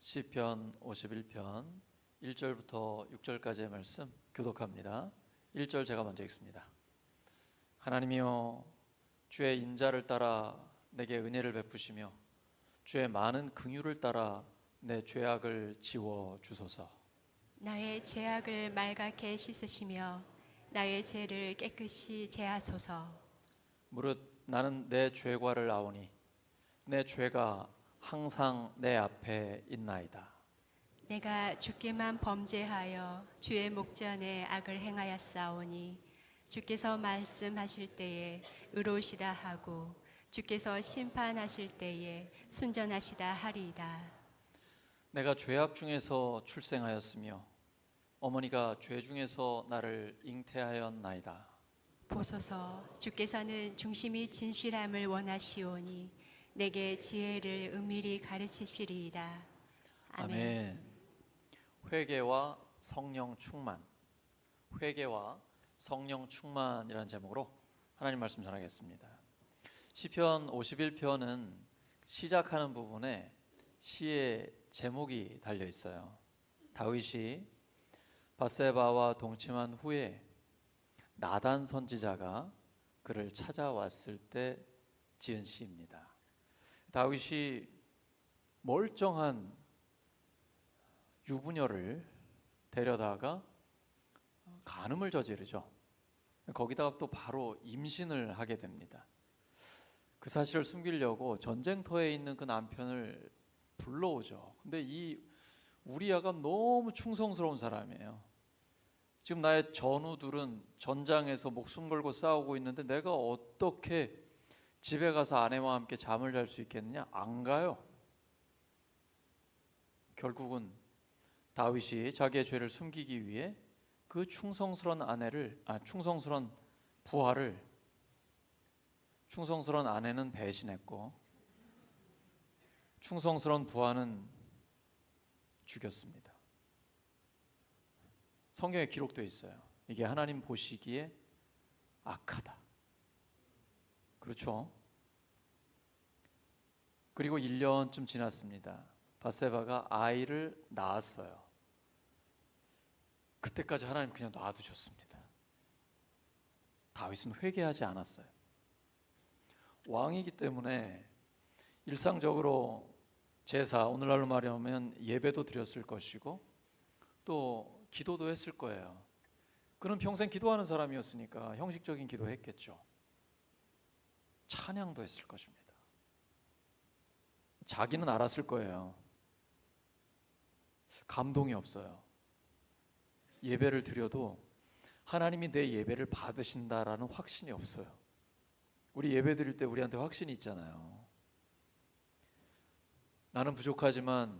시편 51편 1절부터 6절까지의 말씀 교독합니다. 1절 제가 먼저 읽습니다. 하나님이여, 주의 인자를 따라 내게 은혜를 베푸시며 주의 많은 긍휼을 따라 내 죄악을 지워 주소서. 나의 죄악을 말갛게 씻으시며 나의 죄를 깨끗이 제하소서. 무릇 나는 내 죄과를 아오니 내 죄가 항상 내 앞에 있나이다. 내가 주께만 범죄하여 주의 목전에 악을 행하였사오니 주께서 말씀하실 때에 의로우시다 하고 주께서 심판하실 때에 순전하시다 하리이다. 내가 죄악 중에서 출생하였으며 어머니가 죄 중에서 나를 잉태하였나이다. 보소서, 주께서는 중심이 진실함을 원하시오니 내게 지혜를 은밀히 가르치시리이다. 아멘. 회개와 성령 충만, 회개와 성령 충만이라는 제목으로 하나님 말씀 전하겠습니다. 시편 51편은 시작하는 부분에 시의 제목이 달려 있어요. 다윗이 밧세바와 동침한 후에 나단 선지자가 그를 찾아왔을 때 지은 시입니다. 다윗이 멀쩡한 유부녀를 데려다가 간음을 저지르죠. 거기다가 또 바로 임신을 하게 됩니다. 그 사실을 숨기려고 전쟁터에 있는 그 남편을 불러오죠. 근데 이 우리아가 너무 충성스러운 사람이에요. 지금 나의 전우들은 전장에서 목숨 걸고 싸우고 있는데 내가 어떻게 집에 가서 아내와 함께 잠을 잘 수 있겠느냐? 안 가요. 결국은 다윗이 자기의 죄를 숨기기 위해 그 충성스러운 충성스러운 아내는 배신했고 충성스러운 부하는 죽였습니다. 성경에 기록되어 있어요. 이게 하나님 보시기에 악하다. 그렇죠? 그리고 1년쯤 지났습니다. 밧세바가 아이를 낳았어요. 그때까지 하나님 그냥 놔두셨습니다. 다윗은 회개하지 않았어요. 왕이기 때문에 일상적으로 제사, 오늘날로 말하면 예배도 드렸을 것이고 또 기도도 했을 거예요. 그는 평생 기도하는 사람이었으니까 형식적인 기도했겠죠. 찬양도 했을 것입니다. 자기는 알았을 거예요. 감동이 없어요. 예배를 드려도 하나님이 내 예배를 받으신다라는 확신이 없어요. 우리 예배 드릴 때 우리한테 확신이 있잖아요. 나는 부족하지만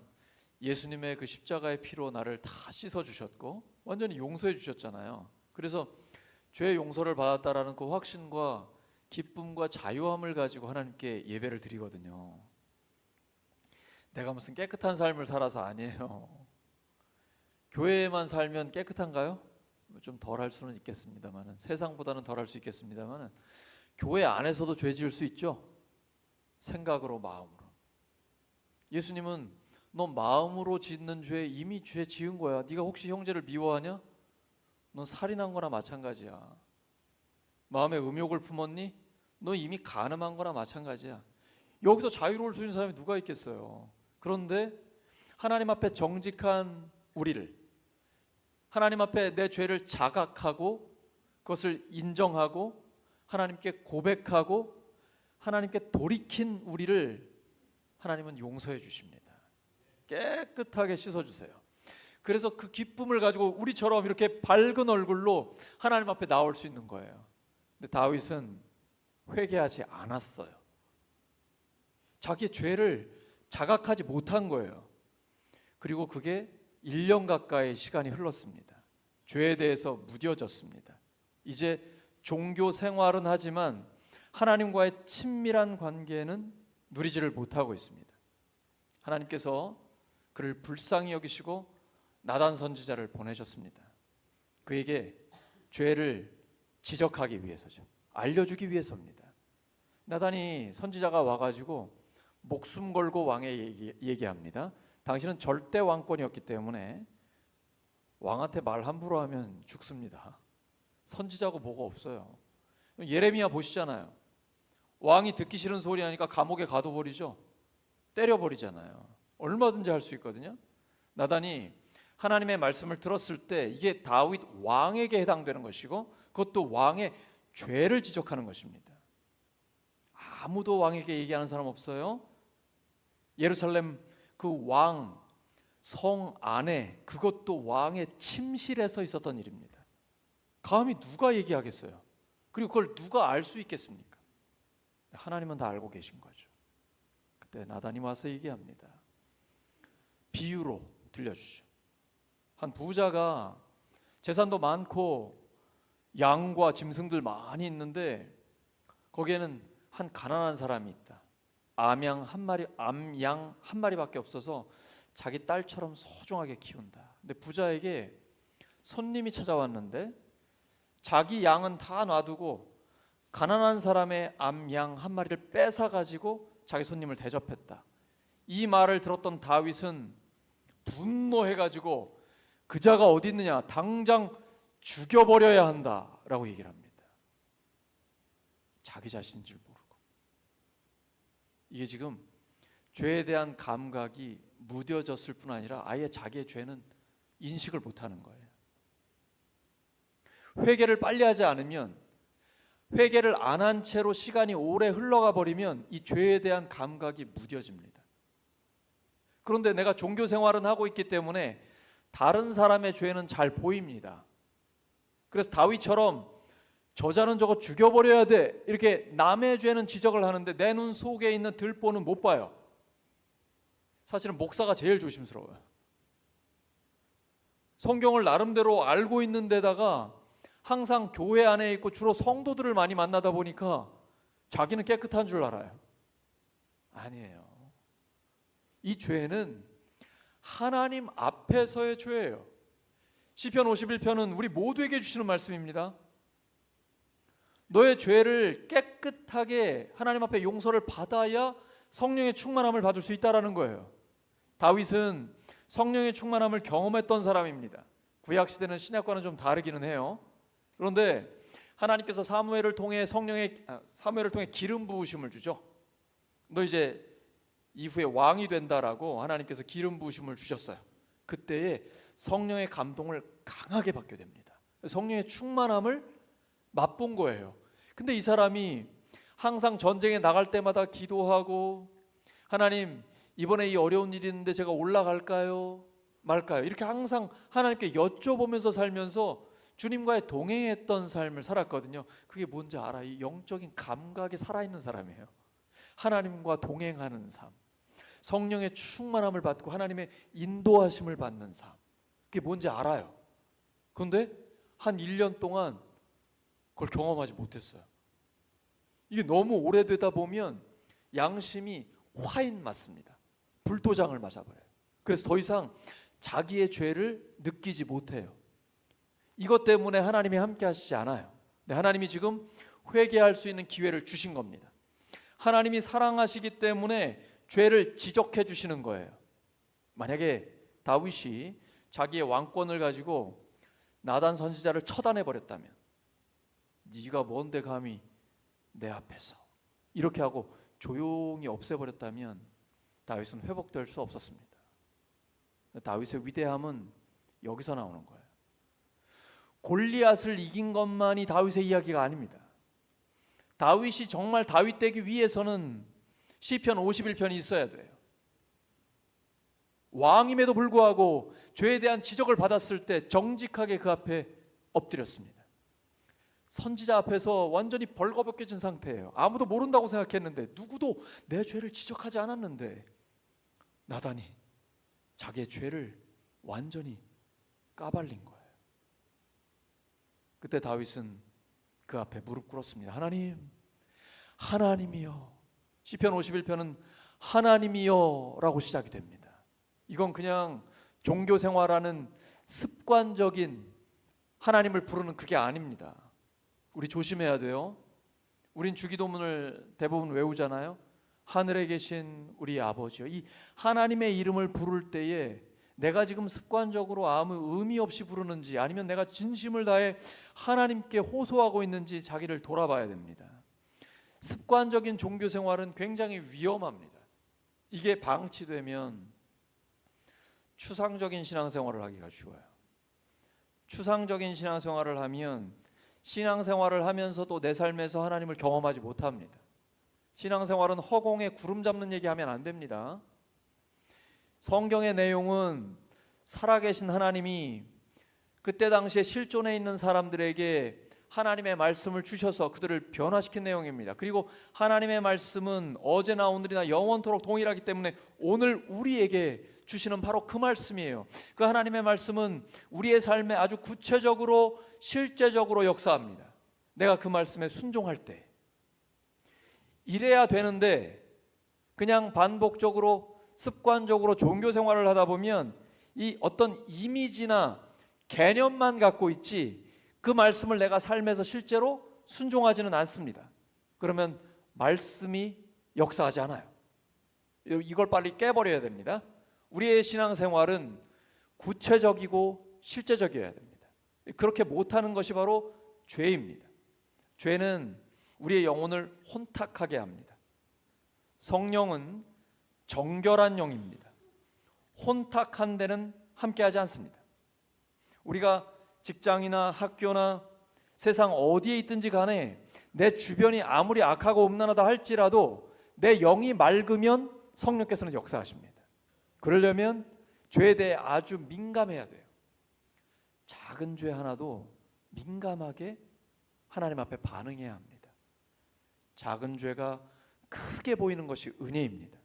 예수님의 그 십자가의 피로 나를 다 씻어주셨고 완전히 용서해 주셨잖아요. 그래서 죄 용서를 받았다라는 그 확신과 기쁨과 자유함을 가지고 하나님께 예배를 드리거든요. 내가 무슨 깨끗한 삶을 살아서 아니에요. 교회에만 살면 깨끗한가요? 좀 덜할 수는 있겠습니다만, 세상보다는 덜할 수 있겠습니다만, 교회 안에서도 죄 지을 수 있죠. 생각으로, 마음으로. 예수님은 너 마음으로 짓는 죄 이미 죄 지은 거야. 네가 혹시 형제를 미워하냐? 넌 살인한 거나 마찬가지야. 마음에 음욕을 품었니? 너 이미 간음한 거나 마찬가지야. 여기서 자유로울 수 있는 사람이 누가 있겠어요? 그런데 하나님 앞에 정직한 우리를, 하나님 앞에 내 죄를 자각하고 그것을 인정하고 하나님께 고백하고 하나님께 돌이킨 우리를 하나님은 용서해 주십니다. 깨끗하게 씻어주세요. 그래서 그 기쁨을 가지고 우리처럼 이렇게 밝은 얼굴로 하나님 앞에 나올 수 있는 거예요. 근데 다윗은 회개하지 않았어요. 자기의 죄를 자각하지 못한 거예요. 그리고 그게 1년 가까이 시간이 흘렀습니다. 죄에 대해서 무뎌졌습니다. 이제 종교 생활은 하지만 하나님과의 친밀한 관계는 누리지를 못하고 있습니다. 하나님께서 그를 불쌍히 여기시고 나단 선지자를 보내셨습니다. 그에게 죄를 지적하기 위해서죠. 알려주기 위해서입니다. 나단이 선지자가 와가지고 목숨 걸고 왕에 얘기합니다. 당신은 절대 왕권이었기 때문에 왕한테 말 함부로 하면 죽습니다. 선지자고 뭐가 없어요. 예레미야 보시잖아요. 왕이 듣기 싫은 소리 하니까 감옥에 가둬버리죠. 때려버리잖아요. 얼마든지 할 수 있거든요. 나단이 하나님의 말씀을 들었을 때 이게 다윗 왕에게 해당되는 것이고 그것도 왕의 죄를 지적하는 것입니다. 아무도 왕에게 얘기하는 사람 없어요. 예루살렘 그 왕 성 안에, 그것도 왕의 침실에서 있었던 일입니다. 감히 누가 얘기하겠어요? 그리고 그걸 누가 알 수 있겠습니까? 하나님은 다 알고 계신 거죠. 그때 나단이 와서 얘기합니다. 비유로 들려주죠. 한 부자가 재산도 많고 양과 짐승들 많이 있는데 거기에는 한 가난한 사람이 있다. 암양 한 마리밖에 없어서 자기 딸처럼 소중하게 키운다. 근데 부자에게 손님이 찾아왔는데 자기 양은 다 놔두고 가난한 사람의 암양 한 마리를 뺏어 가지고 자기 손님을 대접했다. 이 말을 들었던 다윗은 분노해 가지고 그자가 어디 있느냐, 당장 죽여버려야 한다라고 얘기를 합니다. 자기 자신인 줄 모르고. 이게 지금 죄에 대한 감각이 무뎌졌을 뿐 아니라 아예 자기의 죄는 인식을 못하는 거예요. 회개를 빨리 하지 않으면, 회개를 안 한 채로 시간이 오래 흘러가 버리면 이 죄에 대한 감각이 무뎌집니다. 그런데 내가 종교 생활은 하고 있기 때문에 다른 사람의 죄는 잘 보입니다. 그래서 다윗처럼 저자는 저거 죽여버려야 돼, 이렇게 남의 죄는 지적을 하는데 내 눈 속에 있는 들보는 못 봐요. 사실은 목사가 제일 조심스러워요. 성경을 나름대로 알고 있는 데다가 항상 교회 안에 있고 주로 성도들을 많이 만나다 보니까 자기는 깨끗한 줄 알아요. 아니에요. 이 죄는 하나님 앞에서의 죄예요. 시편 51편은 우리 모두에게 주시는 말씀입니다. 너의 죄를 깨끗하게 하나님 앞에 용서를 받아야 성령의 충만함을 받을 수 있다라는 거예요. 다윗은 성령의 충만함을 경험했던 사람입니다. 구약 시대는 신약과는 좀 다르기는 해요. 그런데 하나님께서 사무엘을 통해 기름 부으심을 주죠. 너 이제 이후에 왕이 된다라고 하나님께서 기름 부으심을 주셨어요. 그때에 성령의 감동을 강하게 받게 됩니다. 성령의 충만함을 맛본 거예요. 근데 이 사람이 항상 전쟁에 나갈 때마다 기도하고, 하나님 이번에 이 어려운 일이 있는데 제가 올라갈까요 말까요, 이렇게 항상 하나님께 여쭤보면서 살면서 주님과의 동행했던 삶을 살았거든요. 그게 뭔지 알아? 이 영적인 감각이 살아있는 사람이에요. 하나님과 동행하는 삶, 성령의 충만함을 받고 하나님의 인도하심을 받는 삶, 그게 뭔지 알아요. 그런데 한 1년 동안 그걸 경험하지 못했어요. 이게 너무 오래되다 보면 양심이 화인 맞습니다. 불도장을 맞아버려요. 그래서 더 이상 자기의 죄를 느끼지 못해요. 이것 때문에 하나님이 함께 하시지 않아요. 근데 하나님이 지금 회개할 수 있는 기회를 주신 겁니다. 하나님이 사랑하시기 때문에 죄를 지적해 주시는 거예요. 만약에 다윗이 자기의 왕권을 가지고 나단 선지자를 처단해 버렸다면, 네가 뭔데 감히 내 앞에서, 이렇게 하고 조용히 없애버렸다면 다윗은 회복될 수 없었습니다. 다윗의 위대함은 여기서 나오는 거예요. 골리앗을 이긴 것만이 다윗의 이야기가 아닙니다. 다윗이 정말 다윗 되기 위해서는 시편 51편이 있어야 돼요. 왕임에도 불구하고 죄에 대한 지적을 받았을 때 정직하게 그 앞에 엎드렸습니다. 선지자 앞에서 완전히 벌거벗겨진 상태예요. 아무도 모른다고 생각했는데, 누구도 내 죄를 지적하지 않았는데 나단이 자기의 죄를 완전히 까발린 거예요. 그때 다윗은 그 앞에 무릎 꿇었습니다. 하나님이여. 시편 51편은 하나님이여 라고 시작이 됩니다. 이건 그냥 종교 생활하는 습관적인 하나님을 부르는 그게 아닙니다. 우리 조심해야 돼요. 우린 주기도문을 대부분 외우잖아요. 하늘에 계신 우리 아버지여, 이 하나님의 이름을 부를 때에 내가 지금 습관적으로 아무 의미 없이 부르는지 아니면 내가 진심을 다해 하나님께 호소하고 있는지 자기를 돌아봐야 됩니다. 습관적인 종교 생활은 굉장히 위험합니다. 이게 방치되면 추상적인 신앙생활을 하기가 쉬워요. 추상적인 신앙생활을 하면 신앙생활을 하면서도 내 삶에서 하나님을 경험하지 못합니다. 신앙생활은 허공에 구름 잡는 얘기하면 안 됩니다. 성경의 내용은 살아계신 하나님이 그때 당시에 실존해 있는 사람들에게 하나님의 말씀을 주셔서 그들을 변화시킨 내용입니다. 그리고 하나님의 말씀은 어제나 오늘이나 영원토록 동일하기 때문에 오늘 우리에게 주시는 바로 그 말씀이에요. 그 하나님의 말씀은 우리의 삶에 아주 구체적으로 실제적으로 역사합니다. 내가 그 말씀에 순종할 때. 이래야 되는데 그냥 반복적으로 습관적으로 종교 생활을 하다 보면 이 어떤 이미지나 개념만 갖고 있지 그 말씀을 내가 삶에서 실제로 순종하지는 않습니다. 그러면 말씀이 역사하지 않아요. 이걸 빨리 깨버려야 됩니다. 우리의 신앙생활은 구체적이고 실제적이어야 됩니다. 그렇게 못하는 것이 바로 죄입니다. 죄는 우리의 영혼을 혼탁하게 합니다. 성령은 정결한 영입니다. 혼탁한 데는 함께하지 않습니다. 우리가 직장이나 학교나 세상 어디에 있든지 간에 내 주변이 아무리 악하고 음란하다 할지라도 내 영이 맑으면 성령께서는 역사하십니다. 그러려면 죄에 대해 아주 민감해야 돼요. 작은 죄 하나도 민감하게 하나님 앞에 반응해야 합니다. 작은 죄가 크게 보이는 것이 은혜입니다.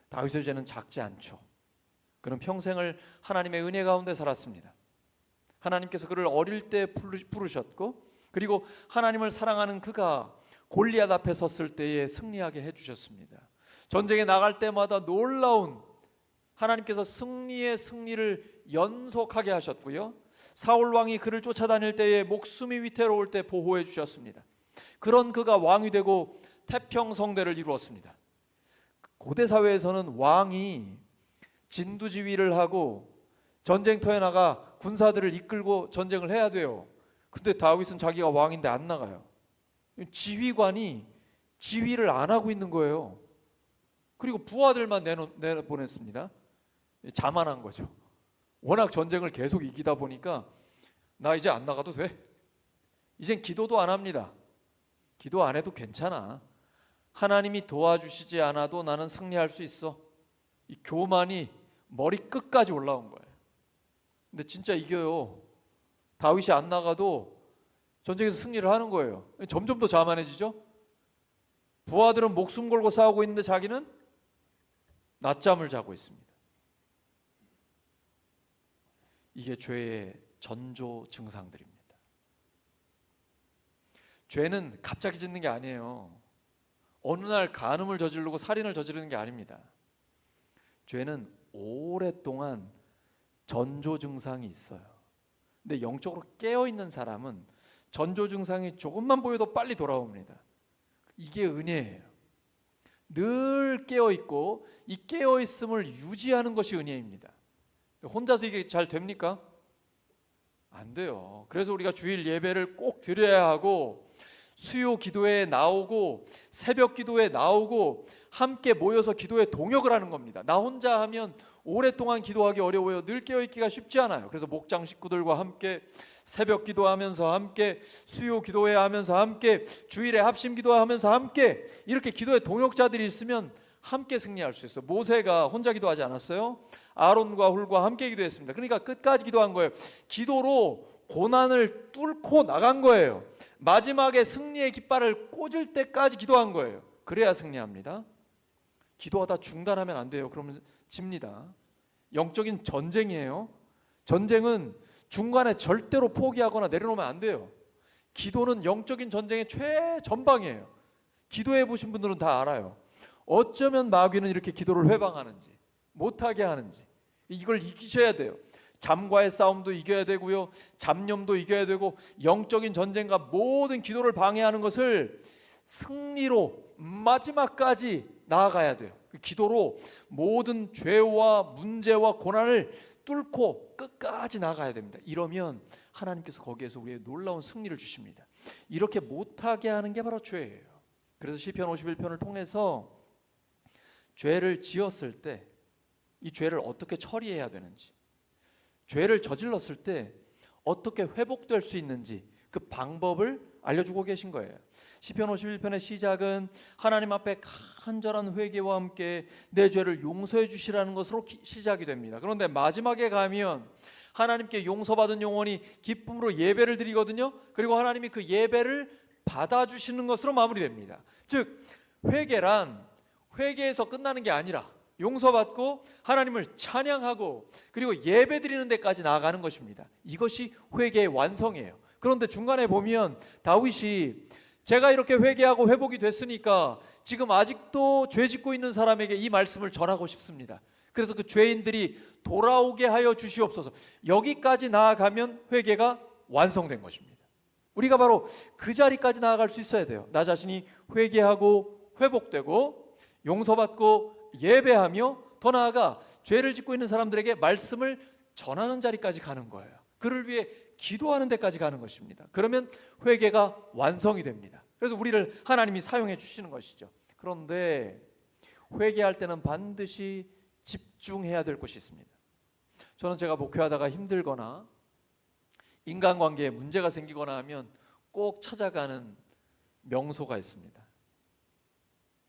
다윗의 죄는 작지 않죠. 그는 평생을 하나님의 은혜 가운데 살았습니다. 하나님께서 그를 어릴 때 부르셨고 그리고 하나님을 사랑하는 그가 골리앗 앞에 섰을 때에 승리하게 해주셨습니다. 전쟁에 나갈 때마다 놀라운 하나님께서 승리의 승리를 연속하게 하셨고요. 사울 왕이 그를 쫓아다닐 때에 목숨이 위태로울 때 보호해 주셨습니다. 그런 그가 왕이 되고 태평성대를 이루었습니다. 고대 사회에서는 왕이 진두지휘를 하고 전쟁터에 나가 군사들을 이끌고 전쟁을 해야 돼요. 근데 다윗은 자기가 왕인데 안 나가요. 지휘관이 지휘를 안 하고 있는 거예요. 그리고 부하들만 내보냈습니다. 자만한 거죠. 워낙 전쟁을 계속 이기다 보니까 나 이제 안 나가도 돼. 이젠 기도도 안 합니다. 기도 안 해도 괜찮아. 하나님이 도와주시지 않아도 나는 승리할 수 있어. 이 교만이 머리 끝까지 올라온 거예요. 근데 진짜 이겨요. 다윗이 안 나가도 전쟁에서 승리를 하는 거예요. 점점 더 자만해지죠. 부하들은 목숨 걸고 싸우고 있는데 자기는 낮잠을 자고 있습니다. 이게 죄의 전조 증상들입니다. 죄는 갑자기 짓는 게 아니에요. 어느 날 간음을 저지르고 살인을 저지르는 게 아닙니다. 죄는 오랫동안 전조 증상이 있어요. 근데 영적으로 깨어있는 사람은 전조 증상이 조금만 보여도 빨리 돌아옵니다. 이게 은혜예요. 늘 깨어있고 이 깨어있음을 유지하는 것이 은혜입니다. 혼자서 이게 잘 됩니까? 안 돼요. 그래서 우리가 주일 예배를 꼭 드려야 하고 수요 기도에 나오고 새벽 기도에 나오고 함께 모여서 기도에 동역을 하는 겁니다. 나 혼자 하면 오랫동안 기도하기 어려워요. 늘 깨어있기가 쉽지 않아요. 그래서 목장 식구들과 함께 새벽 기도하면서 함께 수요 기도회 하면서 함께 주일에 합심 기도하면서 함께 이렇게 기도에 동역자들이 있으면 함께 승리할 수 있어요. 모세가 혼자 기도하지 않았어요. 아론과 훌과 함께 기도했습니다. 그러니까 끝까지 기도한 거예요. 기도로 고난을 뚫고 나간 거예요. 마지막에 승리의 깃발을 꽂을 때까지 기도한 거예요. 그래야 승리합니다. 기도하다 중단하면 안 돼요. 그러면 집니다. 영적인 전쟁이에요. 전쟁은 중간에 절대로 포기하거나 내려놓으면 안 돼요. 기도는 영적인 전쟁의 최전방이에요. 기도해 보신 분들은 다 알아요. 어쩌면 마귀는 이렇게 기도를 회방하는지 못하게 하는지 이걸 이기셔야 돼요. 잠과의 싸움도 이겨야 되고요. 잡념도 이겨야 되고 영적인 전쟁과 모든 기도를 방해하는 것을 승리로 마지막까지 나아가야 돼요. 그 기도로 모든 죄와 문제와 고난을 뚫고 끝까지 나아가야 됩니다. 이러면 하나님께서 거기에서 우리의 놀라운 승리를 주십니다. 이렇게 못하게 하는 게 바로 죄예요. 그래서 시편 51편을 통해서 죄를 지었을 때 이 죄를 어떻게 처리해야 되는지, 죄를 저질렀을 때 어떻게 회복될 수 있는지 그 방법을 알려주고 계신 거예요. 시편 51편의 시작은 하나님 앞에 간절한 회개와 함께 내 죄를 용서해 주시라는 것으로 시작이 됩니다. 그런데 마지막에 가면 하나님께 용서받은 영혼이 기쁨으로 예배를 드리거든요. 그리고 하나님이 그 예배를 받아주시는 것으로 마무리됩니다. 즉 회개란 회개에서 끝나는 게 아니라 용서받고 하나님을 찬양하고 그리고 예배드리는 데까지 나아가는 것입니다. 이것이 회개의 완성이에요. 그런데 중간에 보면 다윗이 제가 이렇게 회개하고 회복이 됐으니까 지금 아직도 죄 짓고 있는 사람에게 이 말씀을 전하고 싶습니다. 그래서 그 죄인들이 돌아오게 하여 주시옵소서. 여기까지 나아가면 회개가 완성된 것입니다. 우리가 바로 그 자리까지 나아갈 수 있어야 돼요. 나 자신이 회개하고 회복되고 용서받고 예배하며 더 나아가 죄를 짓고 있는 사람들에게 말씀을 전하는 자리까지 가는 거예요. 그를 위해 기도하는 데까지 가는 것입니다. 그러면 회개가 완성이 됩니다. 그래서 우리를 하나님이 사용해 주시는 것이죠. 그런데 회개할 때는 반드시 집중해야 될 것이 있습니다. 저는 제가 목회하다가 힘들거나 인간관계에 문제가 생기거나 하면 꼭 찾아가는 명소가 있습니다.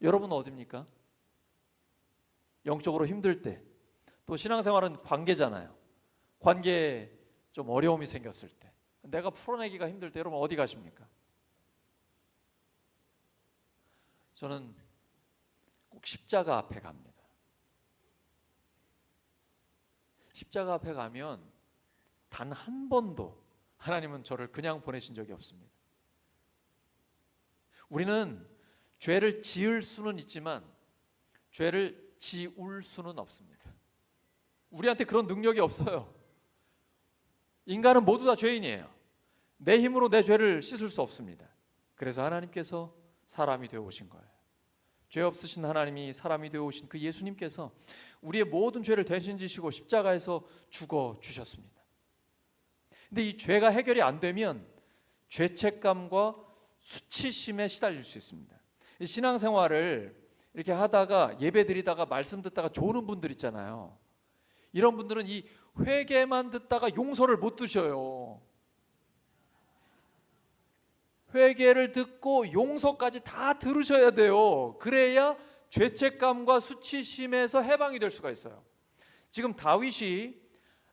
여러분은 어디입니까? 영적으로 힘들 때, 또 신앙생활은 관계잖아요. 관계에 좀 어려움이 생겼을 때, 내가 풀어내기가 힘들 때 여러분 어디 가십니까? 저는 꼭 십자가 앞에 갑니다. 십자가 앞에 가면 단 한 번도 하나님은 저를 그냥 보내신 적이 없습니다. 우리는 죄를 지을 수는 있지만 죄를 지울 수는 없습니다. 우리한테 그런 능력이 없어요. 인간은 모두 다 죄인이에요. 내 힘으로 내 죄를 씻을 수 없습니다. 그래서 하나님께서 사람이 되어 오신 거예요. 죄 없으신 하나님이 사람이 되어 오신 그 예수님께서 우리의 모든 죄를 대신 지시고 십자가에서 죽어 주셨습니다. 근데 이 죄가 해결이 안 되면 죄책감과 수치심에 시달릴 수 있습니다. 이 신앙생활을 이렇게 하다가 예배 드리다가 말씀 듣다가 조는 분들 있잖아요. 이런 분들은 이 회개만 듣다가 용서를 못 드셔요. 회개를 듣고 용서까지 다 들으셔야 돼요. 그래야 죄책감과 수치심에서 해방이 될 수가 있어요. 지금 다윗이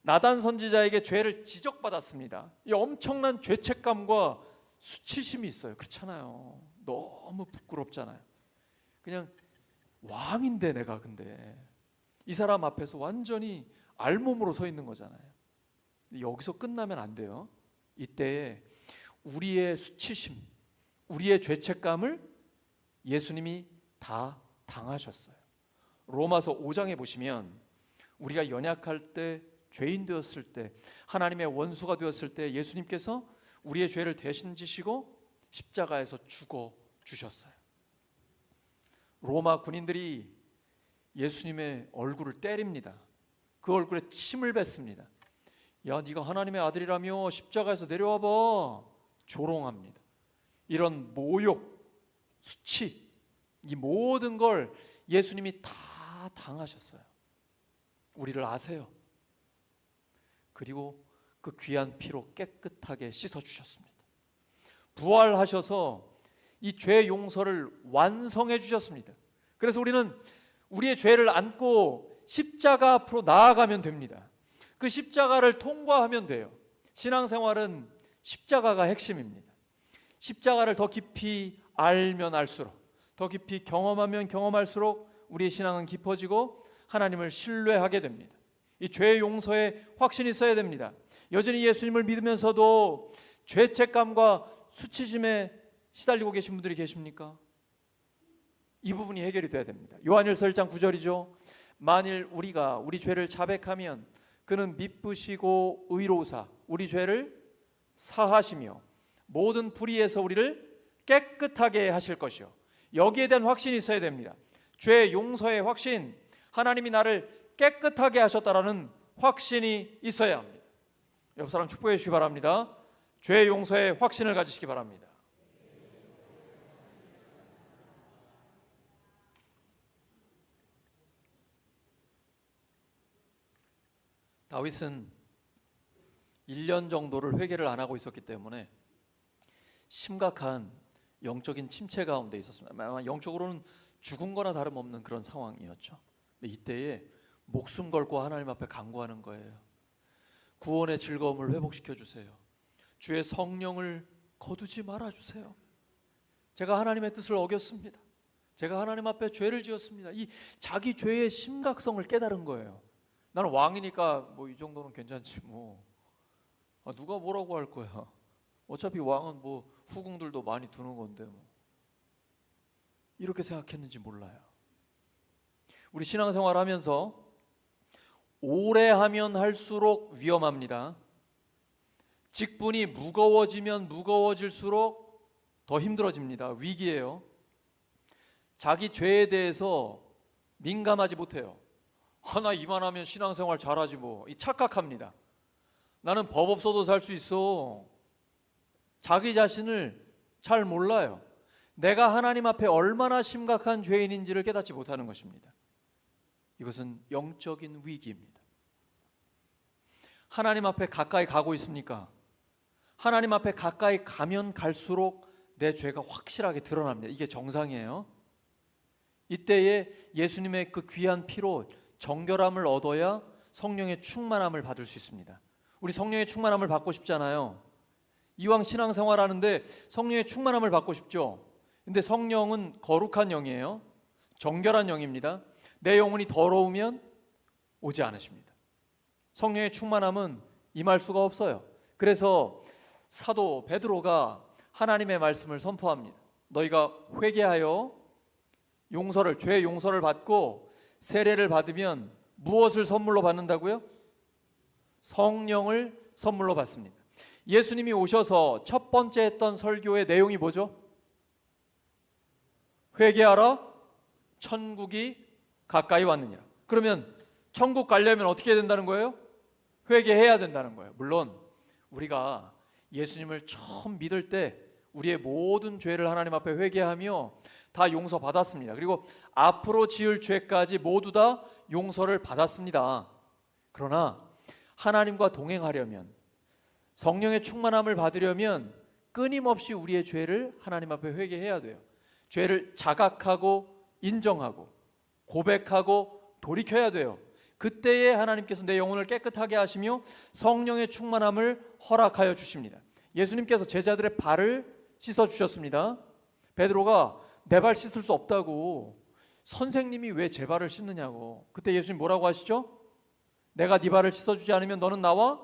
나단 선지자에게 죄를 지적받았습니다. 이 엄청난 죄책감과 수치심이 있어요. 그렇잖아요. 너무 부끄럽잖아요. 그냥 왕인데 내가 근데 이 사람 앞에서 완전히 알몸으로 서 있는 거잖아요. 여기서 끝나면 안 돼요. 이때에 우리의 수치심, 우리의 죄책감을 예수님이 다 당하셨어요. 로마서 5장에 보시면 우리가 연약할 때, 죄인 되었을 때, 하나님의 원수가 되었을 때 예수님께서 우리의 죄를 대신 지시고 십자가에서 죽어 주셨어요. 로마 군인들이 예수님의 얼굴을 때립니다. 그 얼굴에 침을 뱉습니다. 야, 네가 하나님의 아들이라며 십자가에서 내려와 봐. 조롱합니다. 이런 모욕, 수치, 이 모든 걸 예수님이 다 당하셨어요. 우리를 아세요. 그리고 그 귀한 피로 깨끗하게 씻어주셨습니다. 부활하셔서 이 죄 용서를 완성해 주셨습니다. 그래서 우리는 우리의 죄를 안고 십자가 앞으로 나아가면 됩니다. 그 십자가를 통과하면 돼요. 신앙생활은 십자가가 핵심입니다. 십자가를 더 깊이 알면 알수록, 더 깊이 경험하면 경험할수록 우리의 신앙은 깊어지고 하나님을 신뢰하게 됩니다. 이 죄 용서에 확신이 있어야 됩니다. 여전히 예수님을 믿으면서도 죄책감과 수치심에 시달리고 계신 분들이 계십니까? 이 부분이 해결이 돼야 됩니다. 요한일서 1장 9절이죠. 만일 우리가 우리 죄를 자백하면 그는 미쁘시고 의로우사 우리 죄를 사하시며 모든 불의에서 우리를 깨끗하게 하실 것이요. 여기에 대한 확신이 있어야 됩니다. 죄 용서의 확신, 하나님이 나를 깨끗하게 하셨다라는 확신이 있어야 합니다. 옆 사람 축복해 주시기 바랍니다. 죄 용서의 확신을 가지시기 바랍니다. 다윗은 1년 정도를 회개를 안 하고 있었기 때문에 심각한 영적인 침체 가운데 있었습니다. 아마 영적으로는 죽은 거나 다름없는 그런 상황이었죠. 근데 이때에 목숨 걸고 하나님 앞에 간구하는 거예요. 구원의 즐거움을 회복시켜 주세요. 주의 성령을 거두지 말아 주세요. 제가 하나님의 뜻을 어겼습니다. 제가 하나님 앞에 죄를 지었습니다. 이 자기 죄의 심각성을 깨달은 거예요. 나는 왕이니까 뭐 이 정도는 괜찮지 뭐. 누가 뭐라고 할 거야. 어차피 왕은 뭐 후궁들도 많이 두는 건데 뭐. 이렇게 생각했는지 몰라요. 우리 신앙생활 하면서 오래 하면 할수록 위험합니다. 직분이 무거워지면 무거워질수록 더 힘들어집니다. 위기예요. 자기 죄에 대해서 민감하지 못해요. 나 이만하면 신앙생활 잘하지 뭐. 이 착각합니다. 나는 법 없어도 살 수 있어. 자기 자신을 잘 몰라요. 내가 하나님 앞에 얼마나 심각한 죄인인지를 깨닫지 못하는 것입니다. 이것은 영적인 위기입니다. 하나님 앞에 가까이 가고 있습니까? 하나님 앞에 가까이 가면 갈수록 내 죄가 확실하게 드러납니다. 이게 정상이에요. 이때에 예수님의 그 귀한 피로 정결함을 얻어야 성령의 충만함을 받을 수 있습니다. 우리 성령의 충만함을 받고 싶잖아요. 이왕 신앙생활 하는데 성령의 충만함을 받고 싶죠. 근데 성령은 거룩한 영이에요. 정결한 영입니다. 내 영혼이 더러우면 오지 않으십니다. 성령의 충만함은 임할 수가 없어요. 그래서 사도 베드로가 하나님의 말씀을 선포합니다. 너희가 회개하여 용서를, 죄 용서를 받고 세례를 받으면 무엇을 선물로 받는다고요? 성령을 선물로 받습니다. 예수님이 오셔서 첫 번째 했던 설교의 내용이 뭐죠? 회개하라, 천국이 가까이 왔느니라. 그러면 천국 가려면 어떻게 해야 된다는 거예요? 회개해야 된다는 거예요. 물론 우리가 예수님을 처음 믿을 때 우리의 모든 죄를 하나님 앞에 회개하며 다 용서받았습니다. 그리고 앞으로 지을 죄까지 모두 다 용서를 받았습니다. 그러나 하나님과 동행하려면, 성령의 충만함을 받으려면 끊임없이 우리의 죄를 하나님 앞에 회개해야 돼요. 죄를 자각하고 인정하고 고백하고 돌이켜야 돼요. 그때에 하나님께서 내 영혼을 깨끗하게 하시며 성령의 충만함을 허락하여 주십니다. 예수님께서 제자들의 발을 씻어 주셨습니다. 베드로가 내 발 씻을 수 없다고, 선생님이 왜 제 발을 씻느냐고. 그때 예수님 뭐라고 하시죠? 내가 네 발을 씻어주지 않으면 너는 나와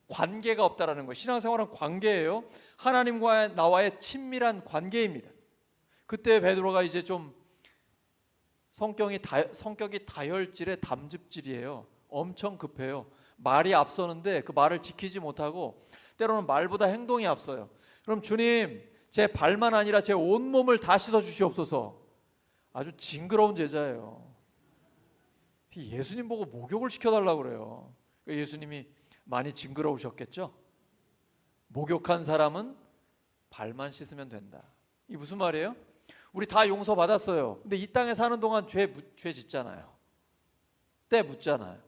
관계가 없다라는 거예요. 신앙생활은 관계예요. 하나님과 나와의 친밀한 관계입니다. 그때 베드로가 이제 좀 성격이 다혈질의 담즙질이에요. 엄청 급해요. 말이 앞서는데 그 말을 지키지 못하고 때로는 말보다 행동이 앞서요. 그럼 주님, 제 발만 아니라 제 온몸을 다 씻어 주시옵소서. 아주 징그러운 제자예요. 예수님 보고 목욕을 시켜달라고 그래요. 예수님이 많이 징그러우셨겠죠. 목욕한 사람은 발만 씻으면 된다. 이게 무슨 말이에요? 우리 다 용서받았어요. 근데 이 땅에 사는 동안 죄 짓잖아요. 때 묻잖아요.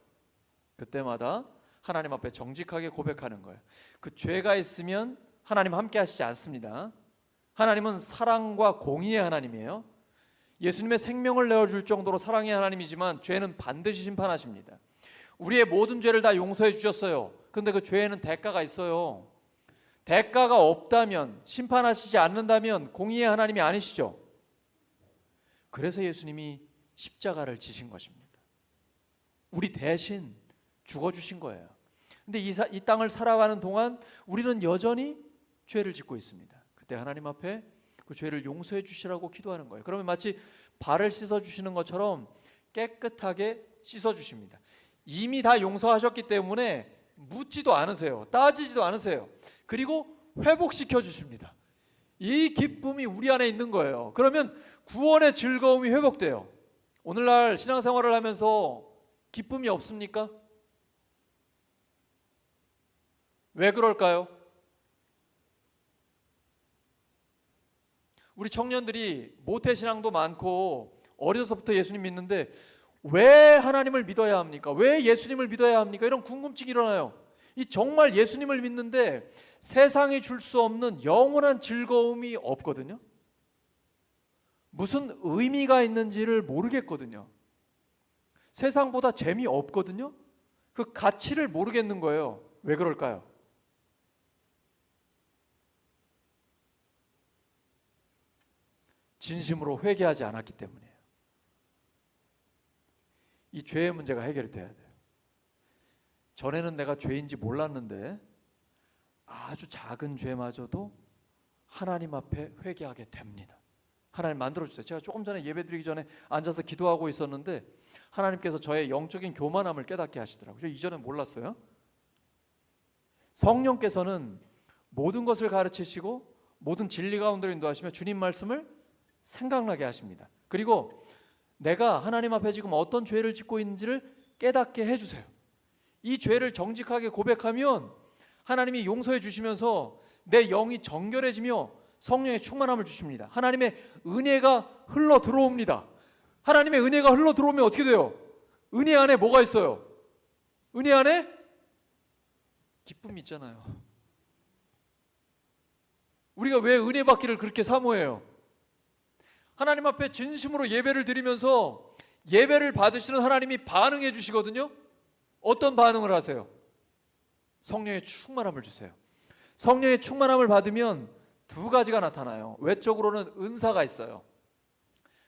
그때마다 하나님 앞에 정직하게 고백하는 거예요. 그 죄가 있으면 하나님 함께 하시지 않습니다. 하나님은 사랑과 공의의 하나님이에요. 예수님의 생명을 내어줄 정도로 사랑의 하나님이지만 죄는 반드시 심판하십니다. 우리의 모든 죄를 다 용서해 주셨어요. 그런데 그 죄에는 대가가 있어요. 대가가 없다면, 심판하시지 않는다면 공의의 하나님이 아니시죠. 그래서 예수님이 십자가를 지신 것입니다. 우리 대신 죽어주신 거예요. 근데 이 땅을 살아가는 동안 우리는 여전히 죄를 짓고 있습니다. 그때 하나님 앞에 그 죄를 용서해 주시라고 기도하는 거예요. 그러면 마치 발을 씻어 주시는 것처럼 깨끗하게 씻어 주십니다. 이미 다 용서하셨기 때문에 묻지도 않으세요. 따지지도 않으세요. 그리고 회복시켜 주십니다. 이 기쁨이 우리 안에 있는 거예요. 그러면 구원의 즐거움이 회복돼요. 오늘날 신앙생활을 하면서 기쁨이 없습니까? 왜 그럴까요? 우리 청년들이 모태신앙도 많고 어려서부터 예수님 믿는데 왜 하나님을 믿어야 합니까? 왜 예수님을 믿어야 합니까? 이런 궁금증이 일어나요. 이 정말 예수님을 믿는데 세상이 줄 수 없는 영원한 즐거움이 없거든요. 무슨 의미가 있는지를 모르겠거든요. 세상보다 재미없거든요. 그 가치를 모르겠는 거예요. 왜 그럴까요? 진심으로 회개하지 않았기 때문이에요. 이 죄의 문제가 해결이 돼야 돼요. 전에는 내가 죄인지 몰랐는데 아주 작은 죄마저도 하나님 앞에 회개하게 됩니다. 하나님 만들어주세요. 제가 조금 전에 예배드리기 전에 앉아서 기도하고 있었는데 하나님께서 저의 영적인 교만함을 깨닫게 하시더라고요. 이전에 몰랐어요. 성령께서는 모든 것을 가르치시고 모든 진리 가운데로 인도하시며 주님 말씀을 생각나게 하십니다. 그리고 내가 하나님 앞에 지금 어떤 죄를 짓고 있는지를 깨닫게 해주세요. 이 죄를 정직하게 고백하면 하나님이 용서해 주시면서 내 영이 정결해지며 성령의 충만함을 주십니다. 하나님의 은혜가 흘러 들어옵니다. 하나님의 은혜가 흘러 들어오면 어떻게 돼요? 은혜 안에 뭐가 있어요? 은혜 안에 기쁨이 있잖아요. 우리가 왜 은혜 받기를 그렇게 사모해요? 하나님 앞에 진심으로 예배를 드리면서 예배를 받으시는 하나님이 반응해 주시거든요. 어떤 반응을 하세요? 성령의 충만함을 주세요. 성령의 충만함을 받으면 두 가지가 나타나요. 외적으로는 은사가 있어요.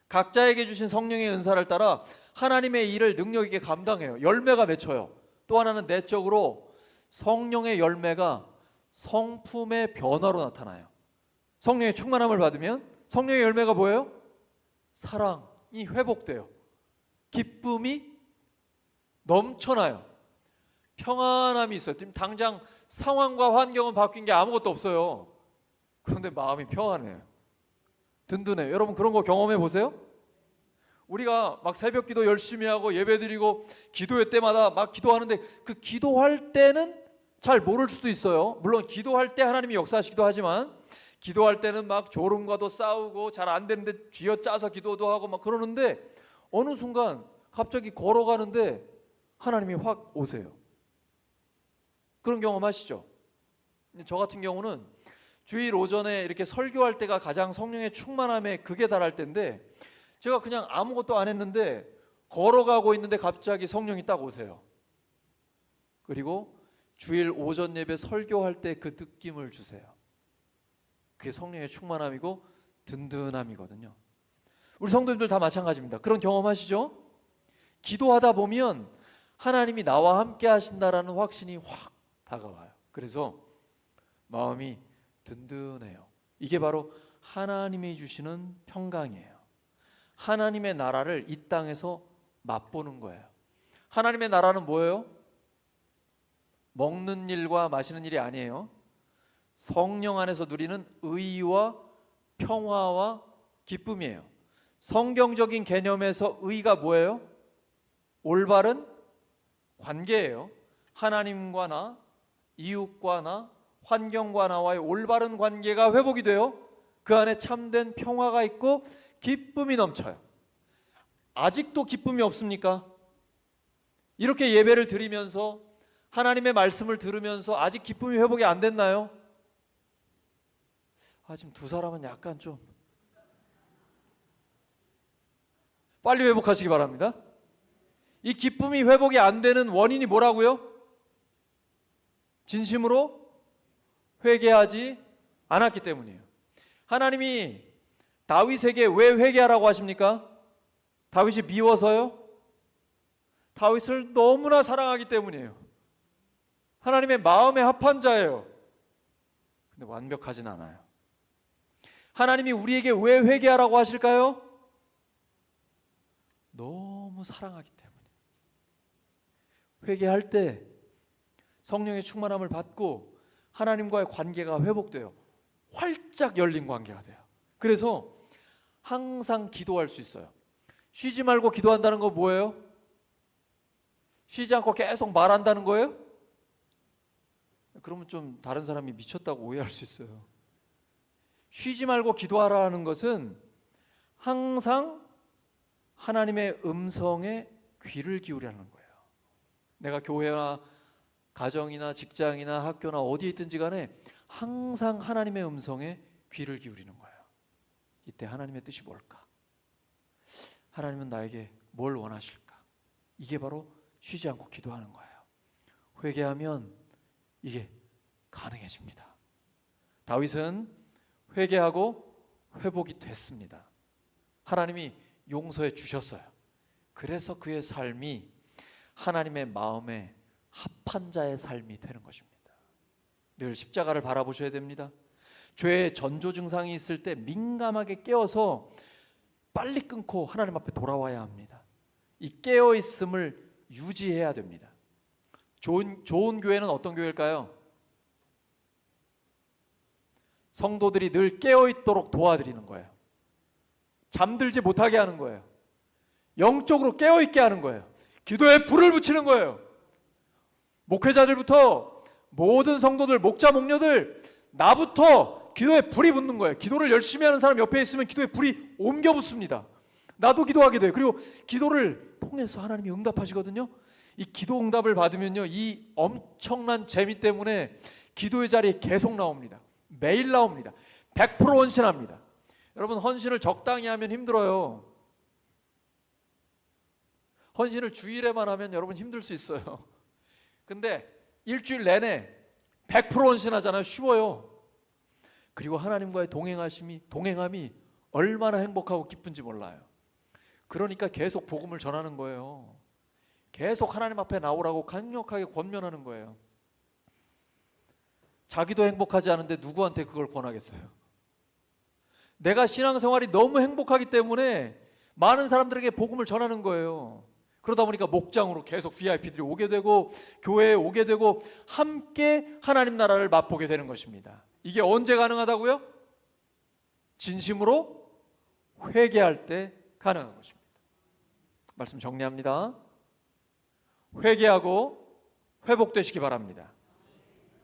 각자에게 주신 성령의 은사를 따라 하나님의 일을 능력 있게 감당해요. 열매가 맺혀요. 또 하나는 내적으로 성령의 열매가 성품의 변화로 나타나요. 성령의 충만함을 받으면 성령의 열매가 뭐예요? 사랑이 회복돼요. 기쁨이 넘쳐나요. 평안함이 있어요. 지금 당장 상황과 환경은 바뀐 게 아무것도 없어요. 그런데 마음이 평안해요. 든든해요. 여러분 그런 거 경험해 보세요. 우리가 막 새벽 기도 열심히 하고 예배 드리고 기도회 때마다 막 기도하는데 그 기도할 때는 잘 모를 수도 있어요. 물론 기도할 때 하나님이 역사하시기도 하지만 기도할 때는 막 졸음과도 싸우고 잘 안 되는데 쥐어짜서 기도도 하고 막 그러는데 어느 순간 갑자기 걸어가는데 하나님이 확 오세요. 그런 경험 하시죠? 저 같은 경우는 주일 오전에 이렇게 설교할 때가 가장 성령의 충만함에 극에 달할 때인데 제가 그냥 아무것도 안 했는데 걸어가고 있는데 갑자기 성령이 딱 오세요. 그리고 주일 오전 예배 설교할 때 그 느낌을 주세요. 그게 성령의 충만함이고 든든함이거든요. 우리 성도님들 다 마찬가지입니다. 그런 경험 하시죠? 기도하다 보면 하나님이 나와 함께 하신다라는 확신이 확 다가와요. 그래서 마음이 든든해요. 이게 바로 하나님이 주시는 평강이에요. 하나님의 나라를 이 땅에서 맛보는 거예요. 하나님의 나라는 뭐예요? 먹는 일과 마시는 일이 아니에요. 성령 안에서 누리는 의와 평화와 기쁨이에요. 성경적인 개념에서 의가 뭐예요? 올바른 관계예요. 하나님과 나, 이웃과 나, 환경과 나와의 올바른 관계가 회복이 돼요. 그 안에 참된 평화가 있고 기쁨이 넘쳐요. 아직도 기쁨이 없습니까? 이렇게 예배를 드리면서 하나님의 말씀을 들으면서 아직 기쁨이 회복이 안 됐나요? 지금 두 사람은 약간 좀 빨리 회복하시기 바랍니다. 이 기쁨이 회복이 안 되는 원인이 뭐라고요? 진심으로 회개하지 않았기 때문이에요. 하나님이 다윗에게 왜 회개하라고 하십니까? 다윗이 미워서요? 다윗을 너무나 사랑하기 때문이에요. 하나님의 마음에 합한 자예요. 근데 완벽하진 않아요. 하나님이 우리에게 왜 회개하라고 하실까요? 너무 사랑하기 때문에. 회개할 때 성령의 충만함을 받고 하나님과의 관계가 회복돼요. 활짝 열린 관계가 돼요. 그래서 항상 기도할 수 있어요. 쉬지 말고 기도한다는 거 뭐예요? 쉬지 않고 계속 말한다는 거예요? 그러면 좀 다른 사람이 미쳤다고 오해할 수 있어요. 쉬지 말고 기도하라는 것은 항상 하나님의 음성에 귀를 기울이라는 거예요. 내가 교회나 가정이나 직장이나 학교나 어디에 있든지 간에 항상 하나님의 음성에 귀를 기울이는 거예요. 이때 하나님의 뜻이 뭘까? 하나님은 나에게 뭘 원하실까? 이게 바로 쉬지 않고 기도하는 거예요. 회개하면 이게 가능해집니다. 다윗은 회개하고 회복이 됐습니다. 하나님이 용서해 주셨어요. 그래서 그의 삶이 하나님의 마음에 합한 자의 삶이 되는 것입니다. 늘 십자가를 바라보셔야 됩니다. 죄의 전조 증상이 있을 때 민감하게 깨어서 빨리 끊고 하나님 앞에 돌아와야 합니다. 이 깨어있음을 유지해야 됩니다. 좋은 교회는 어떤 교회일까요? 성도들이 늘 깨어있도록 도와드리는 거예요. 잠들지 못하게 하는 거예요. 영적으로 깨어있게 하는 거예요. 기도에 불을 붙이는 거예요. 목회자들부터 모든 성도들, 목자, 목녀들, 나부터 기도에 불이 붙는 거예요. 기도를 열심히 하는 사람 옆에 있으면 기도에 불이 옮겨 붙습니다. 나도 기도하게 돼요. 그리고 기도를 통해서 하나님이 응답하시거든요. 이 기도 응답을 받으면요, 이 엄청난 재미 때문에 기도의 자리에 계속 나옵니다. 매일 나옵니다. 100% 헌신합니다. 여러분, 헌신을 적당히 하면 힘들어요. 헌신을 주일에만 하면 여러분 힘들 수 있어요. 근데 일주일 내내 100% 헌신하잖아요. 쉬워요. 그리고 하나님과의 동행함이 얼마나 행복하고 기쁜지 몰라요. 그러니까 계속 복음을 전하는 거예요. 계속 하나님 앞에 나오라고 강력하게 권면하는 거예요. 자기도 행복하지 않은데 누구한테 그걸 권하겠어요? 내가 신앙생활이 너무 행복하기 때문에 많은 사람들에게 복음을 전하는 거예요. 그러다 보니까 목장으로 계속 VIP들이 오게 되고 교회에 오게 되고 함께 하나님 나라를 맛보게 되는 것입니다. 이게 언제 가능하다고요? 진심으로 회개할 때 가능한 것입니다. 말씀 정리합니다. 회개하고 회복되시기 바랍니다.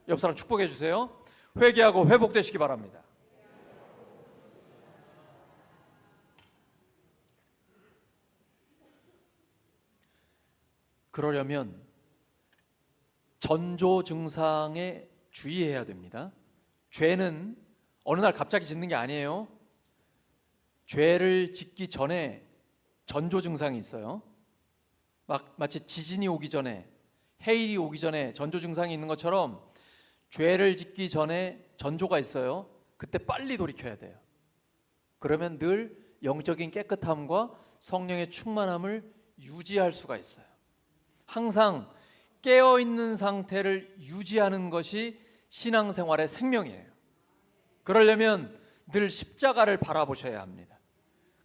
옆 사람 축복해 주세요. 회개하고 회복되시기 바랍니다. 그러려면 전조 증상에 주의해야 됩니다. 죄는 어느 날 갑자기 짓는 게 아니에요. 죄를 짓기 전에 전조 증상이 있어요. 마치 지진이 오기 전에, 해일이 오기 전에 전조 증상이 있는 것처럼 죄를 짓기 전에 전조가 있어요. 그때 빨리 돌이켜야 돼요. 그러면 늘 영적인 깨끗함과 성령의 충만함을 유지할 수가 있어요. 항상 깨어있는 상태를 유지하는 것이 신앙생활의 생명이에요. 그러려면 늘 십자가를 바라보셔야 합니다.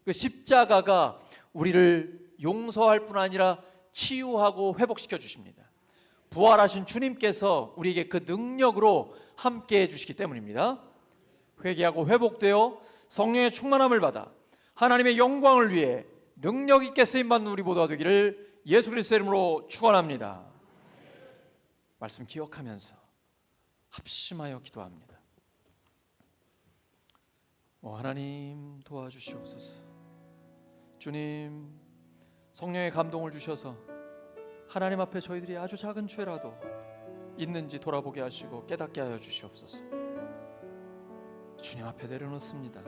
그 십자가가 우리를 용서할 뿐 아니라 치유하고 회복시켜 주십니다. 부활하신 주님께서 우리에게 그 능력으로 함께해 주시기 때문입니다. 회개하고 회복되어 성령의 충만함을 받아 하나님의 영광을 위해 능력 있게 쓰임받는 우리 모두가 되기를 예수 그리스도의 이름으로 축원합니다. 말씀 기억하면서 합심하여 기도합니다. 하나님 도와주시옵소서. 주님, 성령의 감동을 주셔서 하나님 앞에 저희들이 아주 작은 죄라도 있는지 돌아보게 하시고 깨닫게 하여 주시옵소서. 주님 앞에 내려놓습니다.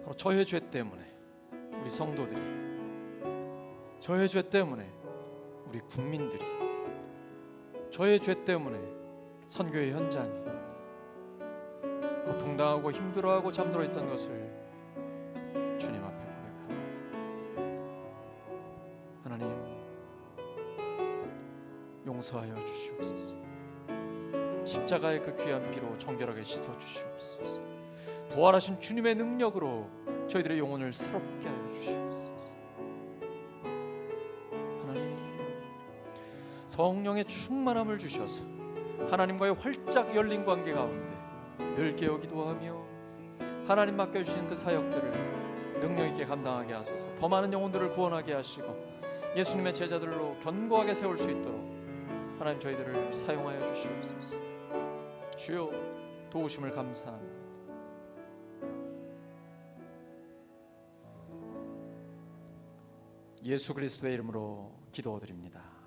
바로 저의 죄 때문에 우리 성도들이, 저의 죄 때문에 우리 국민들이, 저의 죄 때문에 선교의 현장이 고통당하고 힘들어하고 잠들어 있던 것을 주님 앞에 고백합니다. 하나님, 용서하여 주시옵소서. 십자가의 그 귀한 피로 정결하게 씻어 주시옵소서. 부활하신 주님의 능력으로 저희들의 영혼을 새롭게 하여 주시옵소서. 하나님, 성령의 충만함을 주셔서 하나님과의 활짝 열린 관계 가운데 늘 깨어 기도하며 하나님 맡겨주신 그 사역들을 능력 있게 감당하게 하소서. 더 많은 영혼들을 구원하게 하시고 예수님의 제자들로 견고하게 세울 수 있도록 하나님 저희들을 사용하여 주시옵소서. 주여 도우심을 감사합니다. 예수 그리스도의 이름으로 기도드립니다.